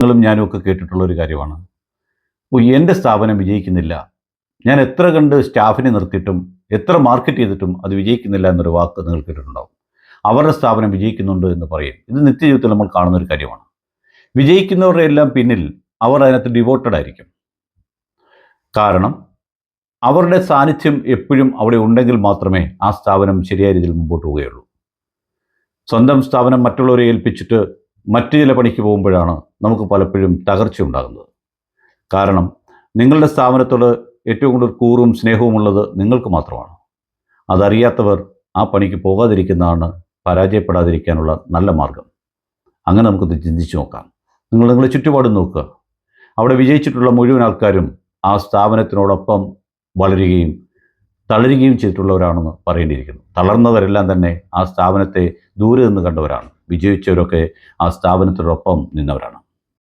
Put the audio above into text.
നിങ്ങളും ഞാനും ഒക്കെ കേട്ടിട്ടുള്ള ഒരു കാര്യമാണ്. എൻ്റെ സ്ഥാപനം വിജയിക്കുന്നില്ല. ഞാൻ എത്ര കണ്ട് സ്റ്റാഫിനെ നിർത്തിയിട്ടും എത്ര മാർക്കറ്റ് ചെയ്തിട്ടും അത് വിജയിക്കുന്നില്ല എന്നൊരു വാക്ക് നിങ്ങൾ കേട്ടിട്ടുണ്ടാവും. അവരുടെ സ്ഥാപനം വിജയിക്കുന്നുണ്ട് എന്ന് പറയും. ഇത് നിത്യജീവിതത്തിൽ നമ്മൾ കാണുന്ന ഒരു കാര്യമാണ്. വിജയിക്കുന്നവരുടെ എല്ലാം പിന്നിൽ അവർ അതിനകത്ത് ഡിവോട്ടഡ് ആയിരിക്കും. കാരണം അവരുടെ സാന്നിധ്യം എപ്പോഴും അവിടെ ഉണ്ടെങ്കിൽ മാത്രമേ ആ സ്ഥാപനം ശരിയായ രീതിയിൽ മുമ്പോട്ട് പോവുകയുള്ളൂ. സ്വന്തം സ്ഥാപനം മറ്റുള്ളവരെ ഏൽപ്പിച്ചിട്ട് മറ്റു ചില പണിക്ക് പോകുമ്പോഴാണ് നമുക്ക് പലപ്പോഴും തകർച്ച ഉണ്ടാകുന്നത്. കാരണം നിങ്ങളുടെ സ്ഥാപനത്തോട് ഏറ്റവും കൂടുതൽ കൂറും സ്നേഹവും ഉള്ളത് നിങ്ങൾക്ക് മാത്രമാണ്. അതറിയാത്തവർ ആ പണിക്ക് പോകാതിരിക്കുന്നതാണ് പരാജയപ്പെടാതിരിക്കാനുള്ള നല്ല മാർഗം. അങ്ങനെ നമുക്കൊന്ന് ചിന്തിച്ചു നോക്കാം. നിങ്ങളുടെ ചുറ്റുപാടും നോക്കുക. അവിടെ വിജയിച്ചിട്ടുള്ള മുഴുവൻ ആൾക്കാരും ആ സ്ഥാപനത്തിനോടൊപ്പം വളരുകയും തളരുകയും ചെയ്തിട്ടുള്ളവരാണെന്ന് പറയേണ്ടിയിരിക്കുന്നു. തളർന്നവരെല്ലാം തന്നെ ആ സ്ഥാപനത്തെ ദൂരെ നിന്ന് കണ്ടവരാണ്. വിജയിച്ചവരൊക്കെ ആ സ്ഥാപനത്തിനോടൊപ്പം നിന്നവരാണ്.